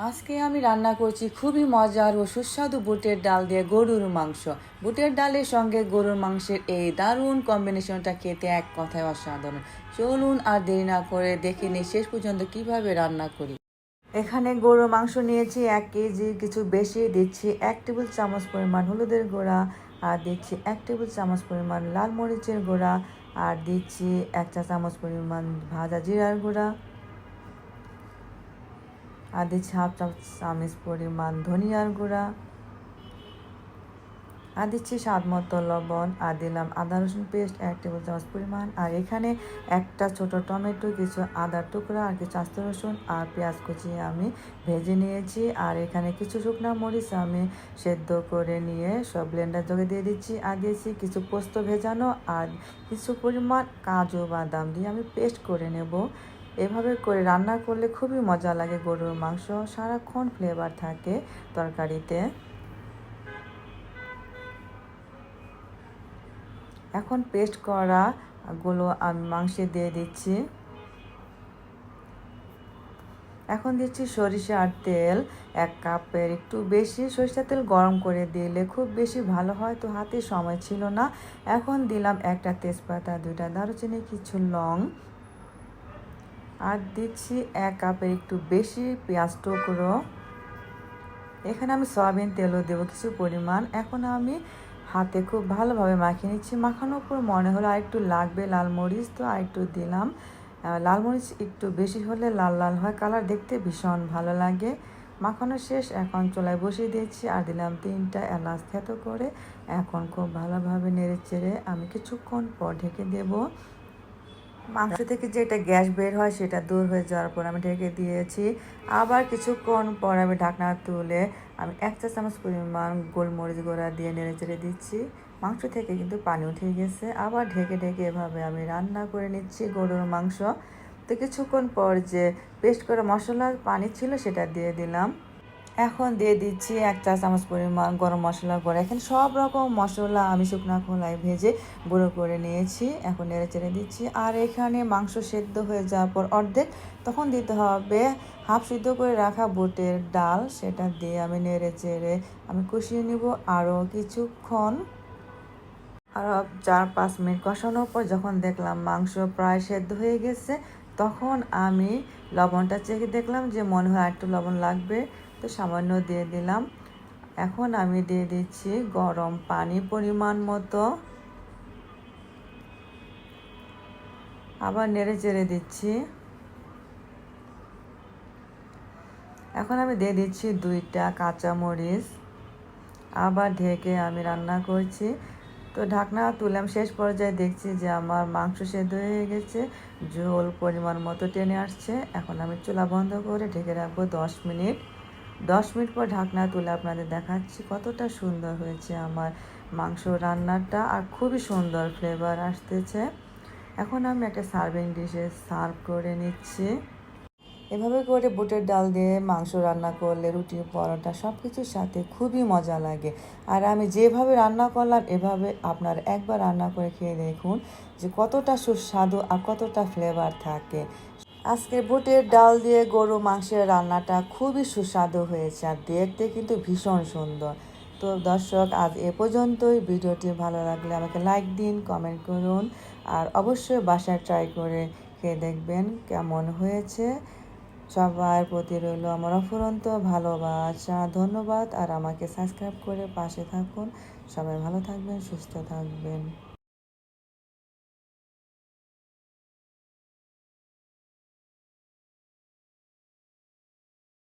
আজকে আমি রান্না করছি খুবই মজার ও সুস্বাদু বুটের ডাল দিয়ে গরুর মাংস। বুটের ডালের সঙ্গে গরুর মাংসের এই দারুণ কম্বিনেশনটা খেতে এক কথায় অসাধারণ। চলুন আর দেরি না করে দেখে নিই শেষ পর্যন্ত কিভাবে রান্না করি। এখানে গরুর মাংস নিয়েছি 1 কেজি, কিছু বেশি দিচ্ছি 1 টেবিল চামচ পরিমাণ হলুদের গুঁড়া, আর দিচ্ছি 1 টেবিল চামচ পরিমাণ লাল মরিচের গুঁড়া, আর দিচ্ছি 1 চা চামচ পরিমাণ ভাজা জিরার গুঁড়া, আর দিচ্ছি 1/2 চামচ পরিমাণ ধনিয়ার গুঁড়া, আর দিচ্ছি স্বাদ মতো লবণ, আর দিলাম আদা রসুন পেস্ট 1 টেবিল চামচ পরিমাণ, আর এখানে একটা ছোট টমেটো, কিছু আদার টুকরা, আর কিছু আস্ত রসুন আর পেঁয়াজ কুচিয়ে আমি ভেজে নিয়েছি। আর এখানে কিছু শুকনো মরিচ আমি সেদ্ধ করে নিয়ে সব ব্লেন্ডার জগে দিয়ে দিচ্ছি। আর দিয়েছি কিছু পোস্ত ভেজানো আর কিছু পরিমাণ কাজু বাদাম দিয়ে আমি পেস্ট করে নেব। এভাবে করে রান্না করলে খুবই মজা লাগে গরুর মাংস, সারাক্ষণ ফ্লেভার থাকে তরকারিতে। এখন পেস্ট করাগুলো আমি মাংসে দিয়ে দিচ্ছি। এখন দিচ্ছি সরিষার তেল 1 কাপের একটু বেশি। সরিষার তেল গরম করে দিলে খুব বেশি ভালো হয়, তো হাতে সময় ছিল না। এখন দিলাম একটা তেজপাতা, 2টা দারুচিনি, কিছু লং, আর দিচ্ছি 1 কাপের একটু বেশি পেঁয়াজ টুকরো। এখানে আমি সয়াবিন তেলও দেবো কিছু পরিমাণ। এখন আমি হাতে খুব ভালোভাবে মাখিয়ে নিচ্ছি। মাখানোর পর মনে হলো আর একটু লাগবে লাল মরিচ, তো আর একটু দিলাম। লাল মরিচ একটু বেশি হলে লাল লাল হয়, কালার দেখতে ভীষণ ভালো লাগে। মাখানো শেষ, এখন চুলায় বসিয়ে দিয়েছি আর দিলাম 3টা এলাচ থেতো করে। এখন খুব ভালোভাবে নেড়ে চেড়ে আমি কিছুক্ষণ পর ঢেকে দেবো। মাংস থেকে যেটা গ্যাস বের হয় সেটা দূর হয়ে যাওয়ার পর আমি ঢেকে দিয়েছি। আবার কিছুক্ষণ পর আমি ঢাকনা তুলে আমি 1 চা চামচ পরিমাণ গোলমরিচ গুঁড়া দিয়ে নেড়ে চেড়ে দিচ্ছি। মাংস থেকে কিন্তু পানি উঠে গেছে। আবার ঢেকে ঢেকে এভাবে আমি রান্না করে নিচ্ছি গরুর মাংস। তো কিছুক্ষণ পর যে পেস্ট করা মশলার পানি ছিল সেটা দিয়ে দিলাম। এখন দিয়ে দিচ্ছি 1 চা চামচ পরিমাণ গরম মশলার গুঁড়া। এখানে সব রকম মশলা আমি শুকনো খোলায় ভেজে গুঁড়ো করে নিয়েছি। এখন নেড়ে চেড়ে দিচ্ছি। আর এখানে মাংস সেদ্ধ হয়ে যাওয়ার পর অর্ধেক, তখন দিতে হবে হাফ সিদ্ধ করে রাখা বুটের ডাল। সেটা দিয়ে আমি নেড়ে চেড়ে আমি কষিয়ে নিব আরও কিছুক্ষণ। আরও 4-5 মিনিট কষানোর পর যখন দেখলাম মাংস প্রায় সেদ্ধ হয়ে গেছে, তখন আমি লবণটা চেখে দেখলাম যে মনে হয় একটু লবণ লাগবে, তো সামান্য দিয়ে দিলাম। এখন আমি দিয়ে দিচ্ছি গরম পানি পরিমাণ মতো, আবার নেড়ে চেড়ে দিচ্ছি। এখন আমি দিয়ে দিচ্ছি 2টা কাঁচামরিচ, আবার ঢেকে আমি রান্না করছি। তো ঢাকনা তুললাম, শেষ পর্যায়ে দেখছি যে আমার মাংস সেদ্ধ হয়ে গেছে, ঝোল পরিমাণ মতো টেনে আসছে। এখন আমি চুলা বন্ধ করে ঢেকে রাখবো 10 মিনিট। 10 মিনিট পর ঢাকনা তুলে আপনাদের দেখাচ্ছি কতটা সুন্দর হয়েছে আমার মাংস রান্নাটা, আর খুবই সুন্দর ফ্লেভার আসতেছে। এখন আমি একটা সার্ভিং ডিশে সার্ভ করে নিচ্ছি। এভাবে করে বুটের ডাল দিয়ে মাংস রান্না করলে রুটি, পরোটা সব কিছুর সাথে খুবই মজা লাগে। আর আমি যেভাবে রান্না করলাম এভাবে আপনার একবার রান্না করে খেয়ে দেখুন যে কতটা সুস্বাদু আর কতটা ফ্লেভার থাকে। আজকে বুটের ডাল দিয়ে গরু মাংসের রান্নাটা খুবই সুস্বাদু হয়েছে, আর দেখতে কিন্তু ভীষণ সুন্দর। তো দর্শক, আজ এ পর্যন্তই। ভিডিওটি ভালো লাগলে আমাকে লাইক দিন, কমেন্ট করুন, আর অবশ্যই বাসায় ট্রাই করে খেয়ে দেখবেন কেমন হয়েছে। সবার প্রতি রইল আমার অফুরন্ত ভালোবাসা, ধন্যবাদ। আর আমাকে সাবস্ক্রাইব করে পাশে থাকুন। সবাই ভালো থাকবেন, সুস্থ থাকবেন।